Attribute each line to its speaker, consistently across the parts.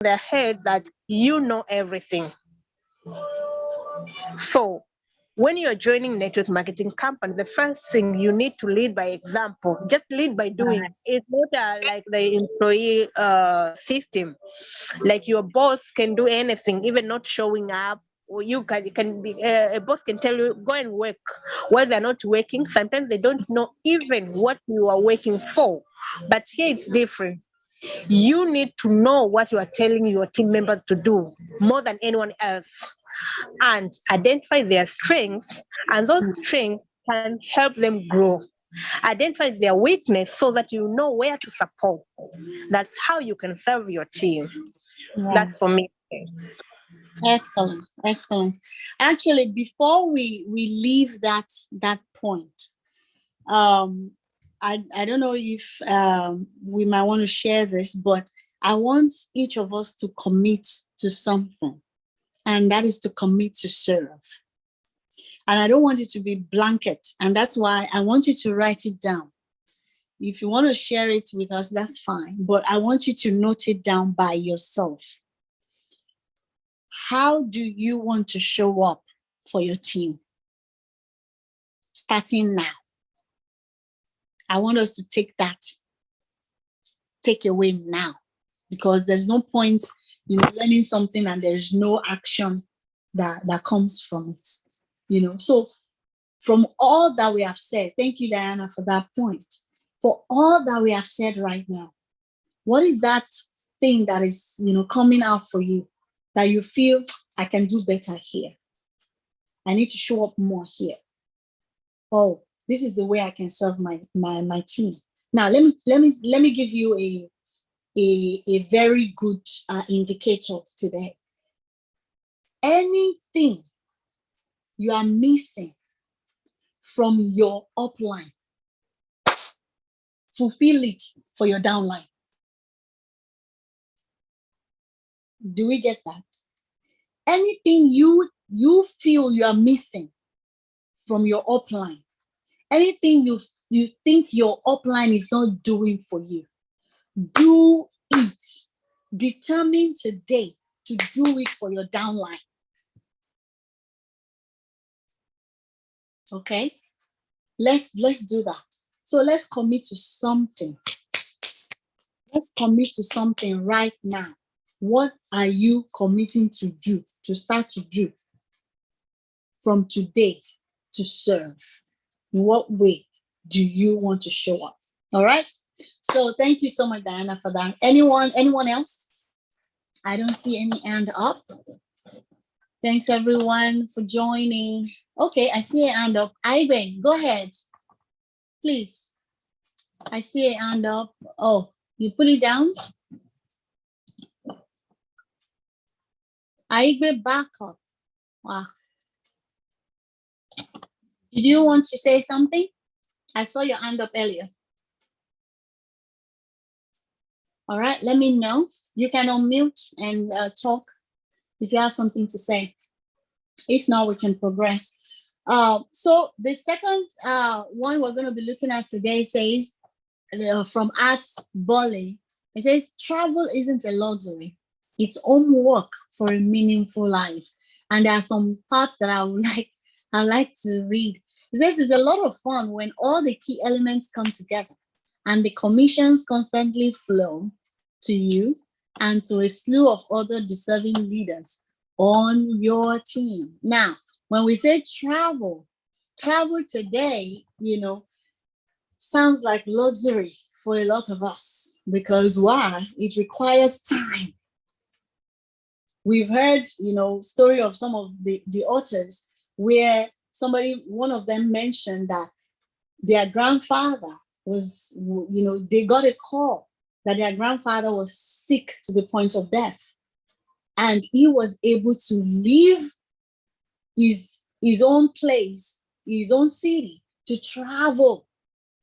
Speaker 1: their head that you know everything. So when you're joining network marketing company, the first thing you need to lead by example. Just lead by doing. It's not like the employee system. Like your boss can do anything, even not showing up. Or you can be a boss can tell you go and work while they're not working. Sometimes they don't know even what you are working for. But here it's different. You need to know what you are telling your team members to do more than anyone else, and identify their strengths, and those strengths can help them grow. Identify their weakness so that you know where to support. That's how you can serve your team.
Speaker 2: Yeah.
Speaker 1: That's for me.
Speaker 2: Excellent. Actually, before we leave that point, I don't know if we might want to share this, but I want each of us to commit to something, and that is to commit to serve. And I don't want it to be blanket, and that's why I want you to write it down. If you want to share it with us, that's fine, but I want you to note it down by yourself. How do you want to show up for your team? Starting now. I want us to take away now, because there's no point in learning something and there's no action that comes from it. So from all that we have said, thank you, Diana, for that point. For all that we have said right now, what is that thing that is, coming out for you that you feel I can do better here? I need to show up more here. Oh, this is the way I can serve my team. Now, let me give you a very good indicator today. Anything you are missing from your upline, fulfill it for your downline. Do we get that? Anything you feel you are missing from your upline, anything you think your upline is not doing for you, do it. Determine today to do it for your downline. Okay? Let's do that. So let's commit to something. Let's commit to something right now. What are you committing to do, to start to do from today to serve? In what way do you want to show up? All right. So thank you so much, Diana, for that. Anyone else? I don't see any hand up. Thanks everyone for joining. Okay, I see a hand up. Ibe, go ahead, please. I see a hand up. Oh, you put it down. Ibe, back up. Wow. Did you want to say something? I saw your hand up earlier. All right, let me know. You can unmute and talk if you have something to say. If not, we can progress. So the second one we're going to be looking at today says, from Arts Bolly, it says, travel isn't a luxury. It's homework for a meaningful life. And there are some parts that I like to read. It says it's a lot of fun when all the key elements come together and the commissions constantly flow to you and to a slew of other deserving leaders on your team. Now, when we say travel today, sounds like luxury for a lot of us, because why? It requires time. We've heard, story of some of the authors where one of them mentioned that their grandfather was, they got a call that their grandfather was sick to the point of death. And he was able to leave his own place, his own city, to travel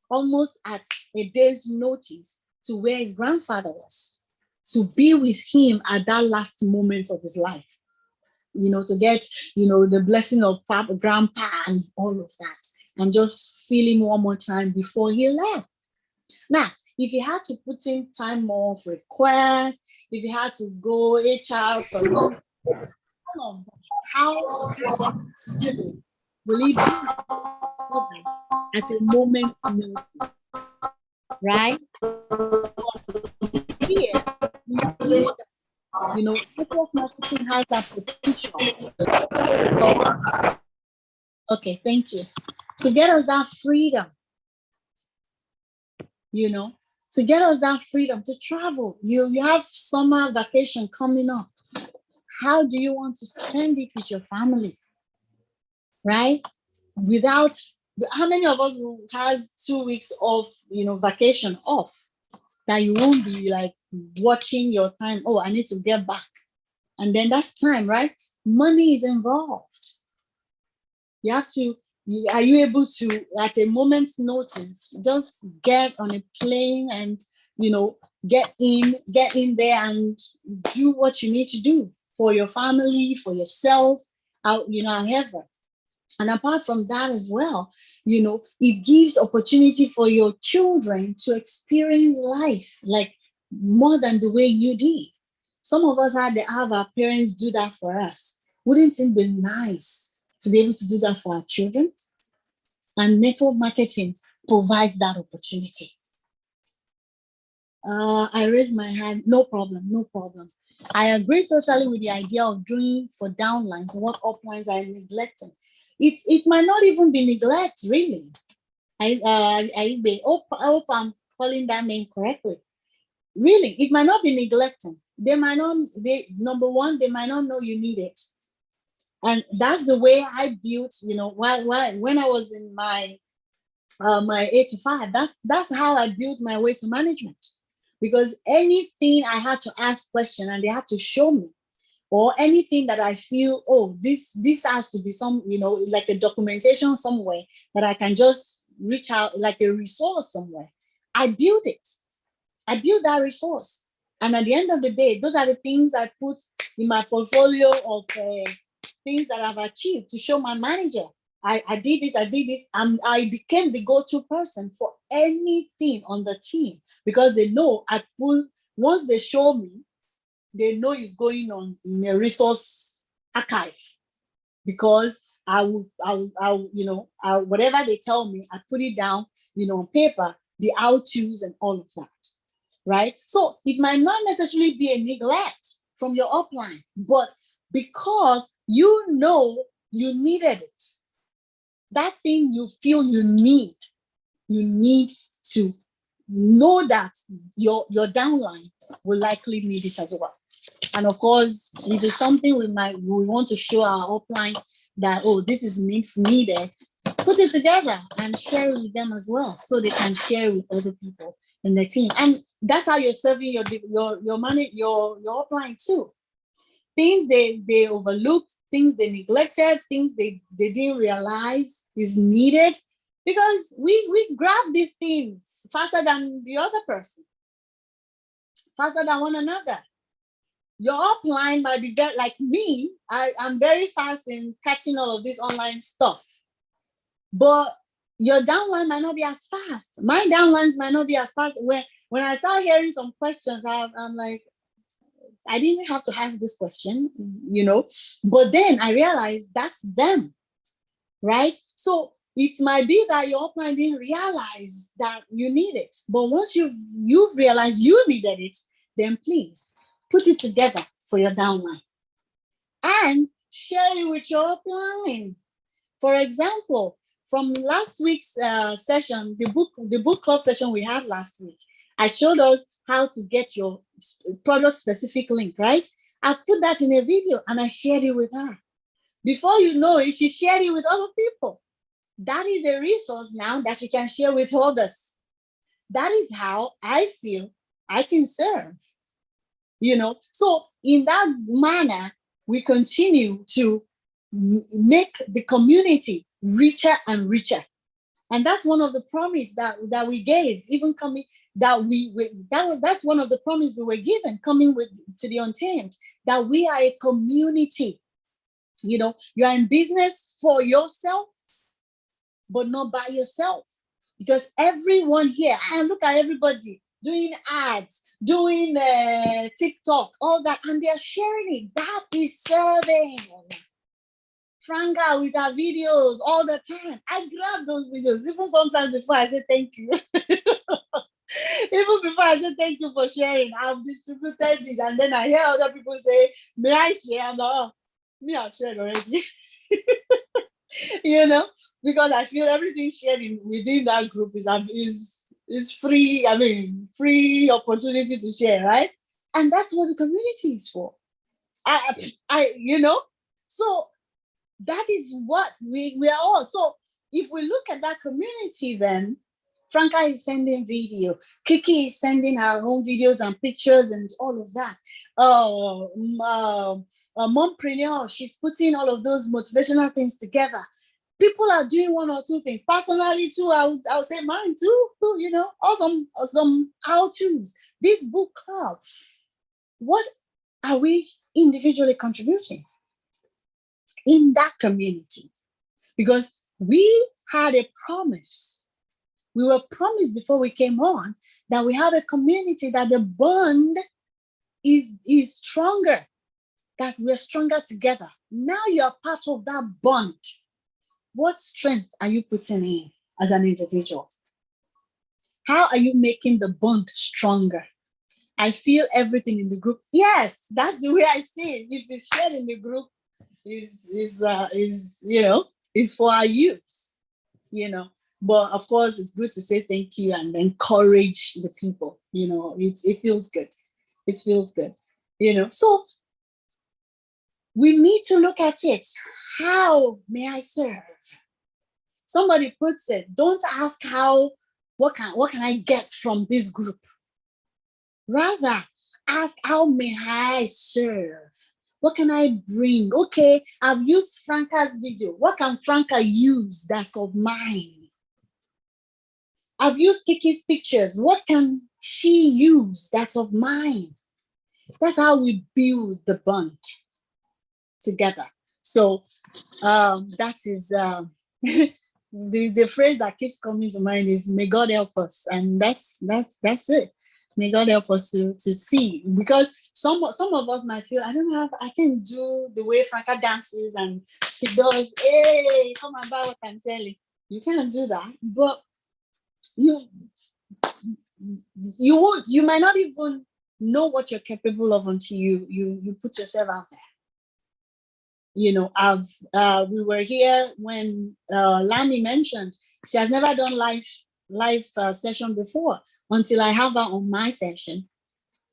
Speaker 2: almost at a day's notice to where his grandfather was, to be with him at that last moment of his life, to get, the blessing of Papa, Grandpa, and all of that, and just feel him one more time before he left. Now, if he had to put in time off, request, if you had to go HR, how will it be at a moment notice, right? Here, network marketing has that potential. Okay, thank you. To get us that freedom, to get us that freedom to travel. You have summer vacation coming up. How do you want to spend it with your family? Right? How many of us has 2 weeks of vacation off that you won't be like watching your time? Oh, I need to get back. And then that's time, right? Money is involved. Are you able to, at a moment's notice, just get on a plane and, get in there and do what you need to do for your family, for yourself, however. And apart from that as well, it gives opportunity for your children to experience life like more than the way you did. Some of us had to have our parents do that for us. Wouldn't it be nice to be able to do that for our children? And network marketing provides that opportunity. I raise my hand. No problem. I agree totally with the idea of doing for downlines what uplines are neglecting. It might not even be neglect, really. I hope I'm calling that name correctly. Really, it might not be neglecting. Number one, they might not know you need it. And that's the way I built, when I was in my 8 to 5, that's how I built my way to management. Because anything I had to ask question and they had to show me, or anything that I feel, this has to be some, like a documentation somewhere that I can just reach out, like a resource somewhere. I built it. I built that resource. And at the end of the day, those are the things I put in my portfolio of things that I've achieved to show my manager. I did this. I became the go-to person for anything on the team because they know once they show me, they know it's going on in a resource archive because whatever they tell me, I put it down, on paper, the how-tos and all of that, right? So it might not necessarily be a neglect from your upline, but because you needed it, that thing you feel you need to know that your downline will likely need it as well. And of course, if it's something we want to show our upline that, this is needed, put it together and share it with them as well, so they can share with other people in the team. And that's how you're serving your upline too. Things they overlooked, things they neglected, things they didn't realize is needed, because we grab these things faster than the other person, faster than one another. Your upline might be very, like me, I'm very fast in catching all of this online stuff. But your downline might not be as fast. My downlines might not be as fast. When I start hearing some questions, I'm like, I didn't have to ask this question, But then I realized that's them, right? So it might be that your upline didn't realize that you need it. But once you realize you needed it, then please put it together for your downline and share it with your upline. For example, from last week's session, the book club session we had last week, I showed us how to get your product specific link, right? I put that in a video and I shared it with her. Before you know it, she shared it with other people. That is a resource now that she can share with others. That is how I feel I can serve. So in that manner, we continue to make the community richer and richer. And that's one of the promise that we gave, even coming that's one of the promise we were given coming to the Untamed, that we are a community. You are in business for yourself, but not by yourself. Because everyone here, and look at everybody, doing ads, doing TikTok, all that, and they're sharing it. That is serving. Franca with her videos all the time. I grab those videos, even sometimes before I say thank you. Even before I say thank you for sharing, I've distributed it, and then I hear other people say, may I share? I'm like, oh, me, I've shared already. You know, because I feel everything shared within that group is free. I mean, free opportunity to share, right? And that's what the community is for. You know, so that is what we are all. So if we look at that community, then Franca is sending video, Kiki is sending her own videos and pictures and all of that. Mompreneur, she's putting all of those motivational things together. People are doing one or two things. Personally, too, I would say mine too, you know, or some how-tos. This book club, what are we individually contributing in that community? Because we had a promise. We were promised before we came on that we have a community, that the bond is stronger, that we're stronger together. Now you're part of that bond. What strength are you putting in as an individual? How are you making the bond stronger? I feel everything in the group. Yes, that's the way I see it. If it's shared in the group, is you know, is for our use, you know. But of course, it's good to say thank you and encourage the people. You know, it feels good. It feels good, you know. So we need to look at it. How may I serve? Somebody puts it, don't ask what can I get from this group? Rather, ask how may I serve? What can I bring? Okay, I've used Franca's video. What can Franca use that's of mine? I've used Kiki's pictures. What can she use that's of mine? That's how we build the bond together. So that is the phrase that keeps coming to mind is "May God help us," and that's it. May God help us to see, because some of us might feel, I don't know, I can do the way Franca dances and she does. Hey, come and buy what I'm selling. You can't do that, but you might not even know what you're capable of until you put yourself out there. You know, we were here when Lami mentioned she has never done live session before, until I have her on my session,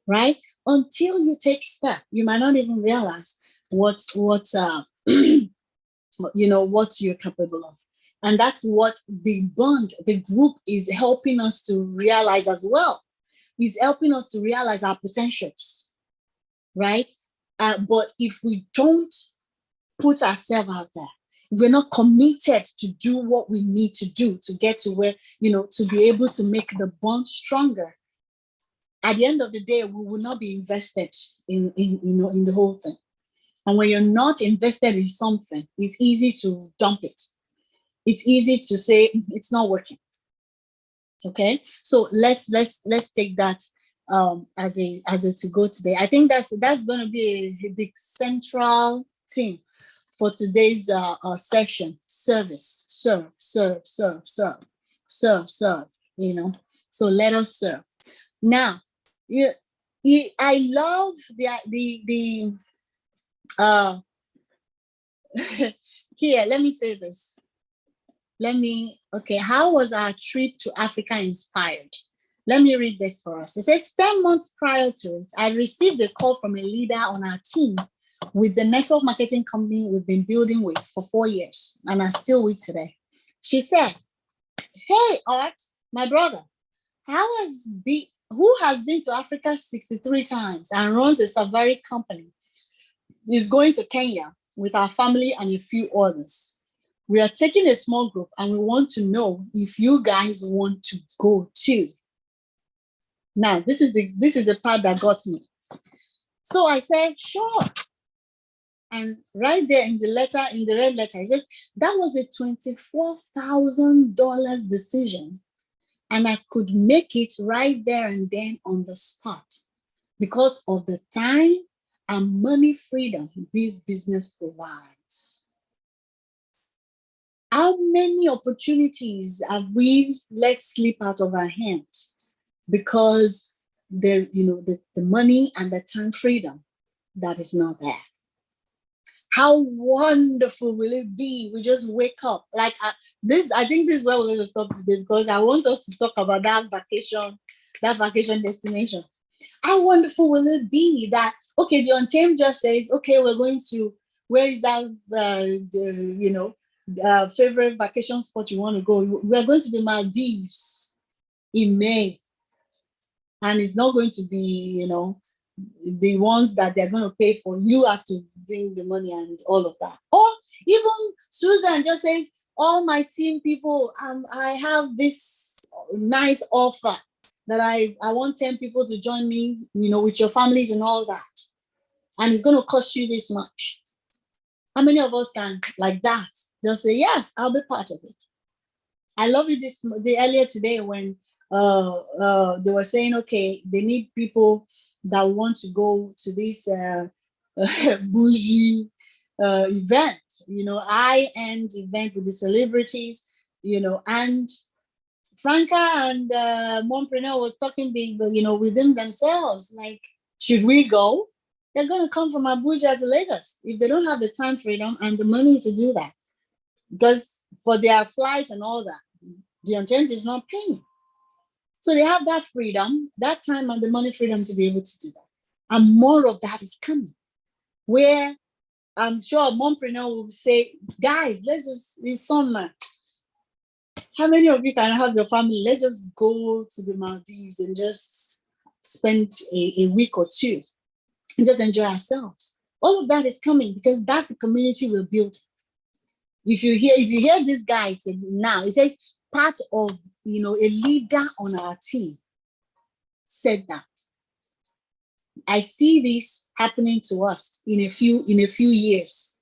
Speaker 2: right? Until you take step, you might not even realize what you know, what you're capable of. And that's what the bond, the group, is helping us to realize as well. Is helping us to realize our potentials, right? But if we don't put ourselves out there, if we're not committed to do what we need to do to get to where, you know, to be able to make the bond stronger, at the end of the day, we will not be invested in the whole thing. And when you're not invested in something, it's easy to dump it. It's easy to say it's not working. Okay, so let's take that as a to go today. I think that's going to be the central theme for today's session. Service, serve. You know, so let us serve. Now, I love the here. Let me say this. How was our trip to Africa inspired? Let me read this for us. It says, 10 months prior to it, I received a call from a leader on our team with the network marketing company we've been building with for 4 years and are still with today. She said, hey, Art, my brother, who has been to Africa 63 times and runs a safari company, is going to Kenya with our family and a few others. We are taking a small group and we want to know if you guys want to go too. Now, this is the part that got me. So I said, sure. And right there in the red letter, it says, that was a $24,000 decision And I could make it right there and then on the spot because of the time and money freedom this business provides. How many opportunities have we let slip out of our hands because the money and the time freedom that is not there? How wonderful will it be? We just wake up like this. I think this is where we're going to stop today because I want us to talk about that vacation destination. How wonderful will it be that, okay, the Untamed just says, okay, we're going to, where is that, favorite vacation spot you want to go? We're going to the Maldives in May. And it's not going to be, the ones that they're going to pay for. You have to bring the money and all of that. Or even Susan just says, all my team people, I have this nice offer that I want 10 people to join me, with your families and all that. And it's going to cost you this much. How many of us can, like that, just say, yes, I'll be part of it? I love it earlier today when they were saying, okay, they need people that want to go to this bougie event, high-end event with the celebrities, and Franca and Mompreneur was talking big, but, within themselves, like, should we go? They're going to come from Abuja to Lagos if they don't have the time freedom and the money to do that. Because for their flight and all that, the intent is not paying. So they have that freedom, that time and the money freedom to be able to do that. And more of that is coming. Where I'm sure Mompreneur will say, guys, it's summer. How many of you can have your family? Let's just go to the Maldives and just spend a week or two and just enjoy ourselves. All of that is coming because that's the community we're building. If you hear this guy now, he says part of a leader on our team said that. I see this happening to us in a few years,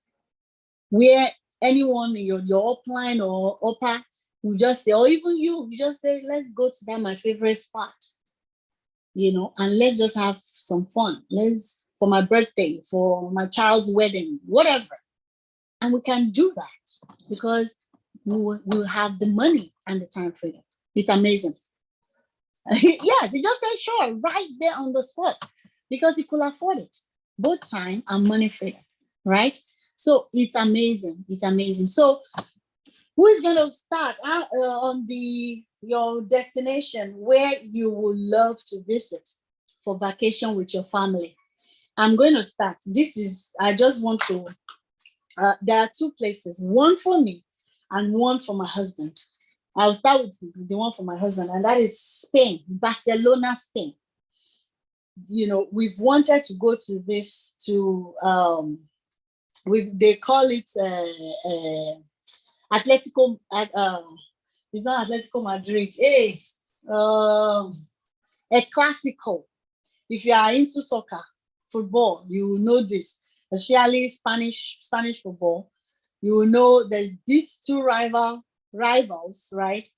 Speaker 2: where anyone in your upline or upper will just say, or even you just say, let's go to that my favorite spot, and let's just have some fun. For my birthday, for my child's wedding, whatever. And we can do that because we'll have the money and the time freedom. It's amazing. Yes, he just said, sure, right there on the spot, because he could afford it, both time and money freedom, right? So it's amazing. It's amazing. So who is going to start on your destination where you would love to visit for vacation with your family? I'm going to start. I just want to, there are two places, one for me and one for my husband. I'll start with the one for my husband, and that is Spain, Barcelona, Spain. We've wanted to go to this, they call it Atletico, it's not Atletico Madrid, a Clásico. If you are into soccer, football, you will know this, especially Spanish football. You will know there's these two rivals, right?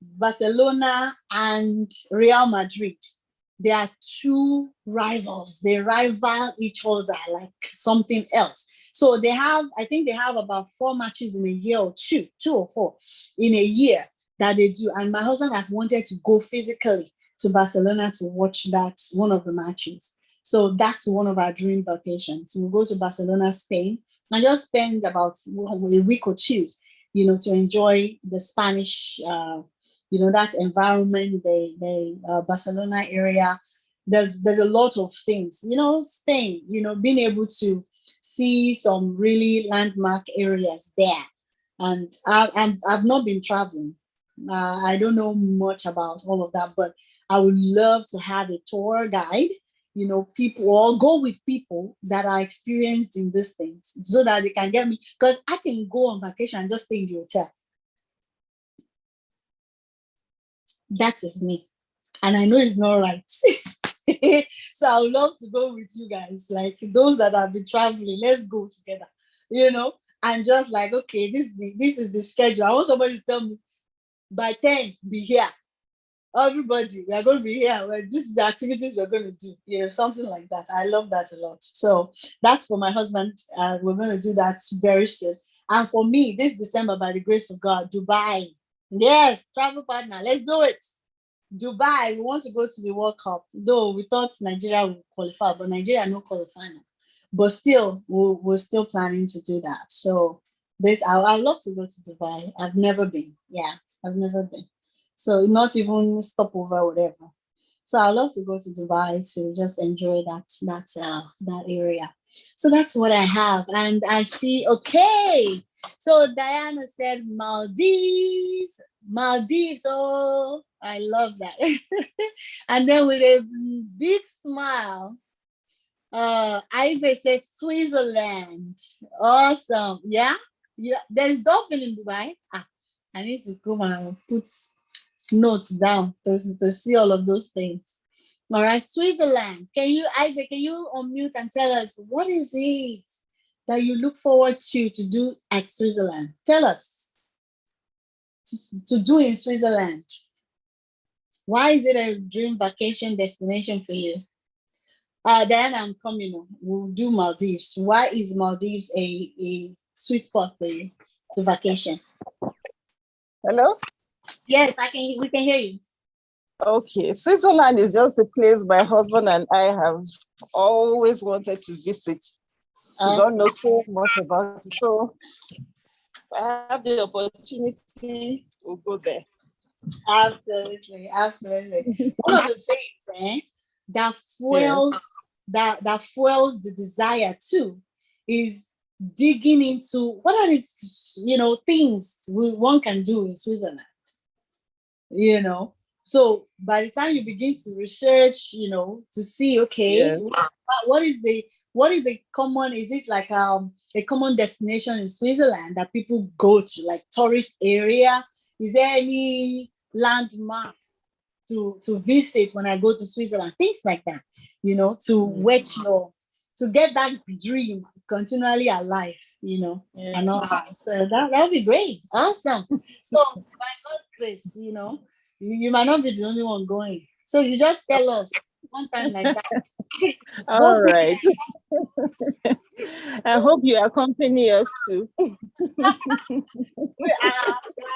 Speaker 2: Barcelona and Real Madrid. They are two rivals. They rival each other like something else. So I think they have about 4 matches in a year, or two or four in a year that they do. And my husband have wanted to go physically to Barcelona to watch one of the matches. So that's one of our dream vacations. We'll go to Barcelona, Spain, and just spend about a week or two, to enjoy the Spanish, that environment, the Barcelona area. There's a lot of things, Spain, being able to see some really landmark areas there. And I've not been traveling. I don't know much about all of that, but I would love to have a tour guide, people, or go with people that are experienced in these things so that they can get me, because I can go on vacation and just stay in the hotel. That is me. And I know it's not right. So I would love to go with you guys, like those that have been traveling, let's go together, and just like, okay, this is the schedule. I want somebody to tell me, by 10, be here. Everybody, we are going to be here. Well, this is the activities we're going to do. Something like that. I love that a lot. So that's for my husband. We're going to do that very soon. And for me, this December, by the grace of God, Dubai. Yes, travel partner. Let's do it. Dubai. We want to go to the World Cup. Though we thought Nigeria would qualify, but Nigeria no qualify now. But still, we're still planning to do that. So I'd love to go to Dubai. I've never been. Yeah, I've never been. So not even stopover, whatever. So I love to go to Dubai to just enjoy that area. So that's what I have. And I see, okay. So Diana said Maldives. Oh, I love that. And then with a big smile, Ivy says Switzerland. Awesome. Yeah. There's dolphin in Dubai. I need to come and put notes down to see all of those things. All right, Switzerland. Can you unmute and tell us what is it that you look forward to do at Switzerland? Tell us to do in Switzerland. Why is it a dream vacation destination for you? Diana, I'm coming. We'll do Maldives. Why is Maldives a sweet spot for you to vacation?
Speaker 3: Hello?
Speaker 2: Yes, we can hear you.
Speaker 3: Okay, Switzerland is just a place my husband and I have always wanted to visit. We don't know so much about it. So if I have the opportunity, we'll go there.
Speaker 2: Absolutely. One of the things that fuels the desire too is digging into what are the things one can do in Switzerland. So by the time you begin to research, to see, okay, what is the common, is it like a common destination in Switzerland that people go to, like tourist area? Is there any landmark to visit when I go to Switzerland? Things like that, to get that dream continually alive, and all that. So that would be great. Awesome. So by God's grace, you might not be the only one going. So you just tell us one time like that.
Speaker 3: All right. I hope you accompany us too.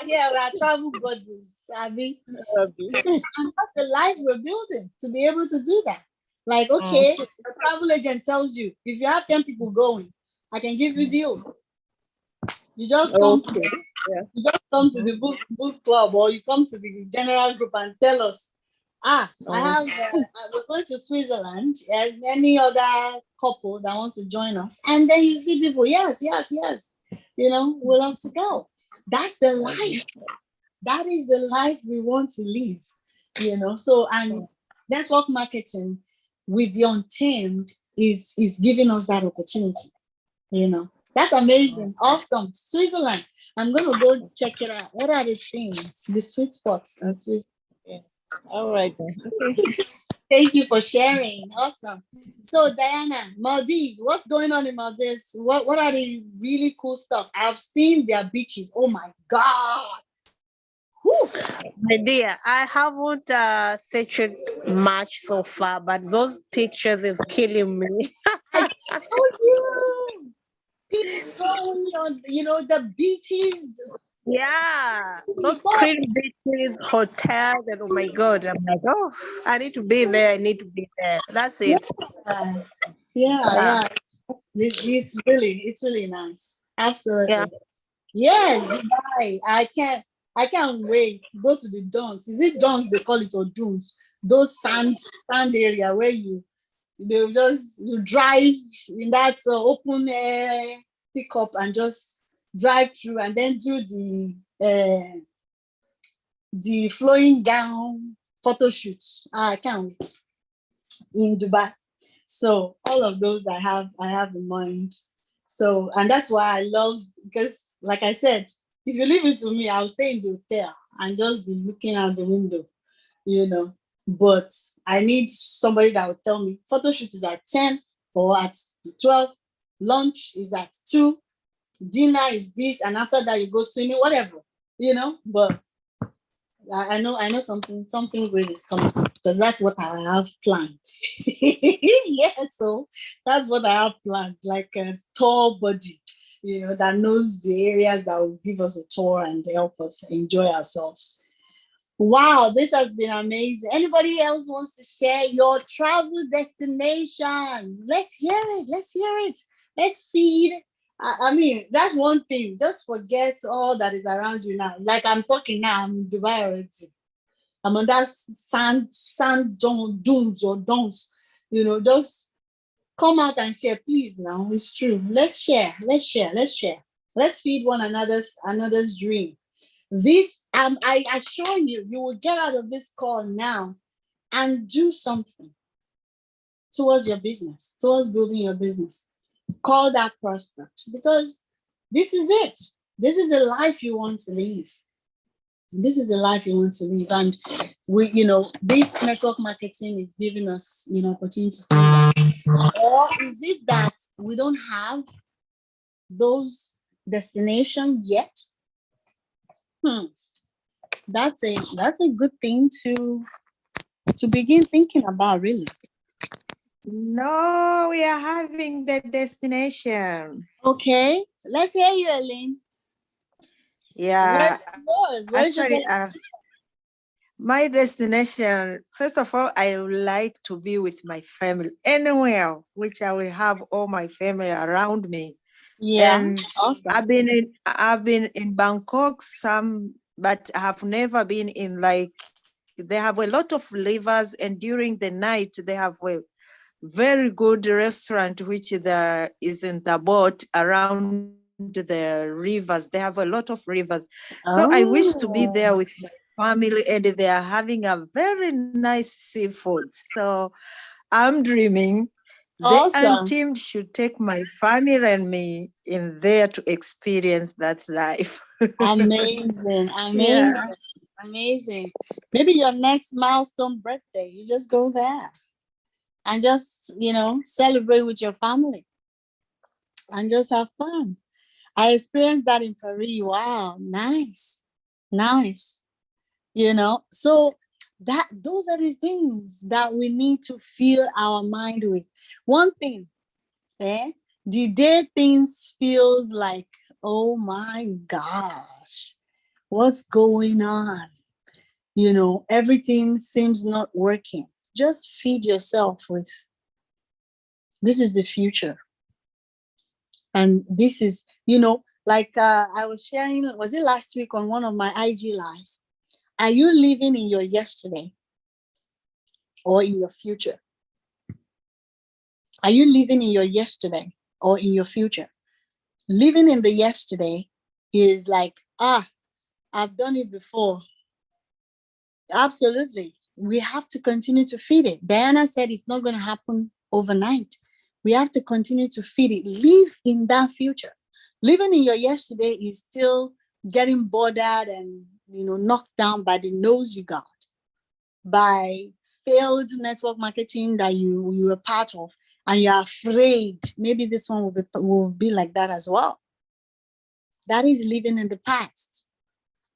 Speaker 2: we are travel buddies. And that's the life we're building, to be able to do that. Like, okay, the travel agent tells you, if you have 10 people going, I can give you deals. You just come to the book club, or you come to the general group and tell us, we're going to Switzerland, and any other couple that wants to join us. And then you see people, yes. We'll have to go. That's the life. That is the life we want to live, So, and network marketing with the Untamed is giving us that opportunity, That's amazing. Awesome. Switzerland. I'm going to go check it out. What are the things, the sweet spots in Switzerland?
Speaker 3: All right.
Speaker 2: Thank you for sharing. Awesome. So Diana, Maldives, what's going on in Maldives? What are the really cool stuff? I've seen their beaches. Oh my God. Whew.
Speaker 1: My dear, I haven't searched much so far, but those pictures is killing me.
Speaker 2: I told you. People going on, the beaches.
Speaker 1: Yeah, those pretty beaches, hotels, and oh my God, I'm like, oh, I need to be there. That's it.
Speaker 2: Yeah. It's really nice. Absolutely.
Speaker 1: Yeah.
Speaker 2: Yes, Dubai. I can't wait. Go to the dunes. Is it dunes they call it, or dunes? Those sand area where you drive in that open air pickup and just drive through, and then do the flowing gown photo shoots. I can't wait in Dubai. So all of those I have in mind. So, and that's why I love, because like I said, if you leave it to me, I'll stay in the hotel and just be looking out the window, But I need somebody that will tell me photo shoot is at 10 or at 12, lunch is at 2, dinner is this, and after that you go swimming, whatever, But I know something great is coming because that's what I have planned. Yeah, so that's what I have planned, like a tall body, that knows the areas that will give us a tour and help us enjoy ourselves. Wow, this has been amazing. Anybody else wants to share your travel destination? Let's hear it. Let's hear it. Let's feed. I mean, that's one thing. Just forget all that is around you now. Like I'm talking now, I'm in Dubai already. I'm on that sand dunes or dons. Just come out and share, please. Now it's true. Let's share. Let's share. Let's share. Let's feed one another's dream. This, I assure you, you will get out of this call now and do something towards your business, towards building your business. Call that prospect, because this is it. This is the life you want to live. This is the life you want to live. And we, this network marketing is giving us, opportunity to do that. Or is it that we don't have those destinations yet? That's a good thing to begin thinking about, really.
Speaker 4: No, we are having the destination.
Speaker 2: Okay, let's hear you, Elaine.
Speaker 4: Yeah.
Speaker 2: Where's your
Speaker 4: actually, my destination, first of all, I would like to be with my family anywhere, which I will have all my family around me.
Speaker 2: Yeah,
Speaker 4: and
Speaker 2: awesome.
Speaker 4: I've been in Bangkok but I have never been in, like, they have a lot of rivers, and during the night they have a very good restaurant which there is in the boat around the rivers. They have a lot of rivers. So I wish to be there with my family, and they are having a very nice seafood. So I'm dreaming
Speaker 2: Awesome.
Speaker 4: the team should take my family and me in there to experience that life.
Speaker 2: Amazing.
Speaker 4: Yeah.
Speaker 2: Amazing. Maybe your next milestone birthday, you just go there and just, celebrate with your family and just have fun. I experienced that in Paris. Wow, nice. So those are the things that we need to fill our mind with. One thing, the day things feels like, oh my gosh, what's going on? Everything seems not working. Just feed yourself with, this is the future. And this is, like I was sharing, was it last week on one of my IG lives? Are you living in your yesterday or in your future? Are you living in your yesterday or in your future? Living in the yesterday is like, I've done it before. Absolutely. We have to continue to feed it. Diana said it's not going to happen overnight. We have to continue to feed it. Live in that future. Living in your yesterday is still getting bothered and knocked down by the nose you got, by failed network marketing that you were part of, and you're afraid maybe this one will be like that as well. That is living in the past.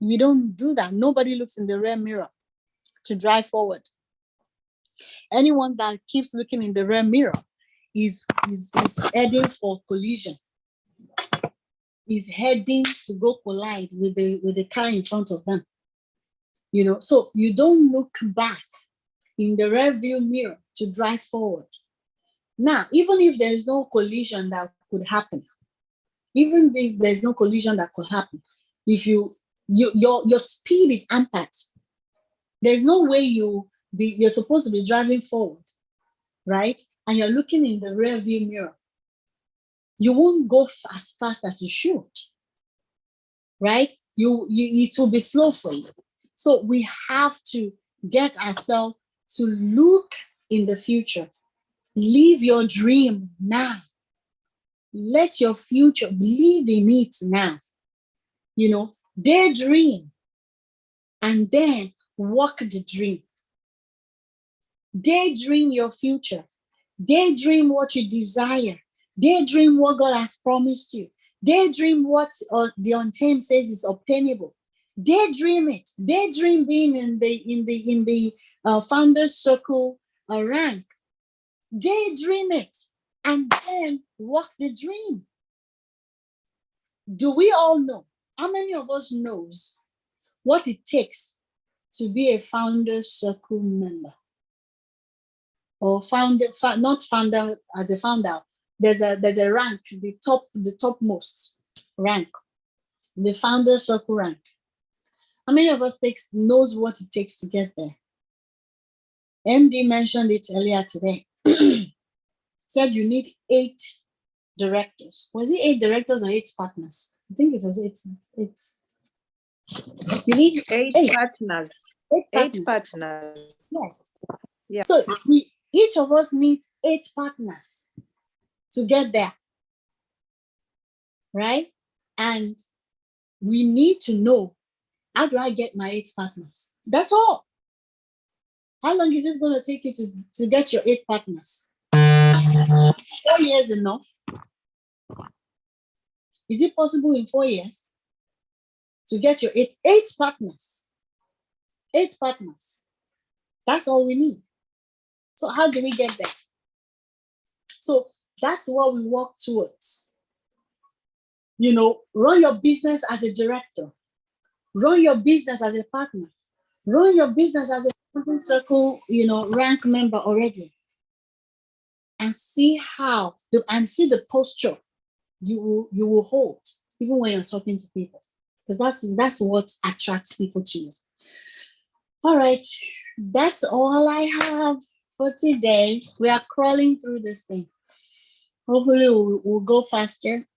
Speaker 2: We don't do that. Nobody looks in the rear mirror to drive forward. Anyone that keeps looking in the rear mirror is heading for collision. Is heading to go collide with the car in front of them. So you don't look back in the rear view mirror to drive forward. Now, even if there is no collision that could happen, if your speed is hampered, there's no way you're supposed to be driving forward, right? And you're looking in the rear view mirror. You won't go as fast as you should, right? It will be slow for you. So we have to get ourselves to look in the future. Live your dream now. Let your future, believe in it now. Daydream and then walk the dream. Daydream your future. Daydream what you desire. Daydream what God has promised you. Daydream what the untamed says is obtainable. Daydream it. Daydream being in the founders circle rank. Daydream it and then walk the dream. Do we all know? How many of us knows what it takes to be a founders circle member? Or not founder as a founder. There's a rank, the topmost rank, the founders circle rank. How many of us knows what it takes to get there? MD mentioned it earlier today. Said you need 8 directors. Was it 8 directors or 8 partners? I think it was 8. You need
Speaker 4: 8 partners. 8 partners.
Speaker 2: Yes.
Speaker 4: Yeah.
Speaker 2: So each of us needs 8 partners to get there. Right? And we need to know, how do I get my 8 partners? That's all. How long is it going to take you to get your 8 partners? 4 years enough? Is it possible in 4 years to get your 8 partners? 8 partners. That's all we need. So how do we get there? So that's what we work towards. You know, run your business as a director. Run your business as a partner. Run your business as a founders circle, rank member already. And see the posture you will hold, even when you're talking to people. Because that's what attracts people to you. All right, that's all I have for today. We are crawling through this thing. Hopefully we'll go faster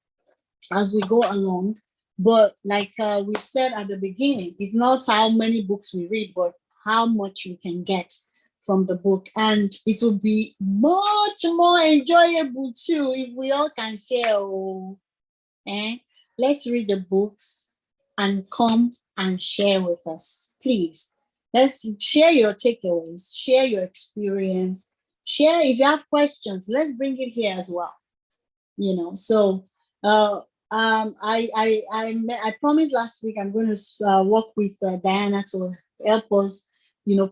Speaker 2: as we go along. But like we said at the beginning, it's not how many books we read, but how much we can get from the book. And it will be much more enjoyable too if we all can share. Let's read the books and come and share with us, please. Let's share your takeaways, share your experience, share if you have questions. Let's bring it here as well. So I promised last week I'm going to work with Diana to help us,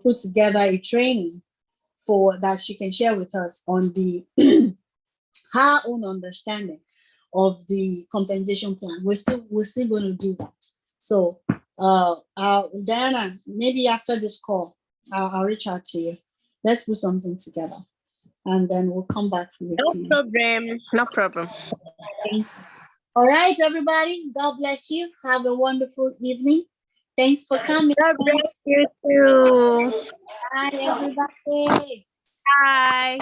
Speaker 2: put together a training for that she can share with us on the her own understanding of the compensation plan. We're still going to do that. So Diana, maybe after this call, I'll reach out to you. Let's put something together, and then we'll come back to the team.
Speaker 1: No problem.
Speaker 2: All right, everybody. God bless you. Have a wonderful evening. Thanks for coming.
Speaker 1: God bless you too.
Speaker 2: Bye, everybody.
Speaker 1: Bye.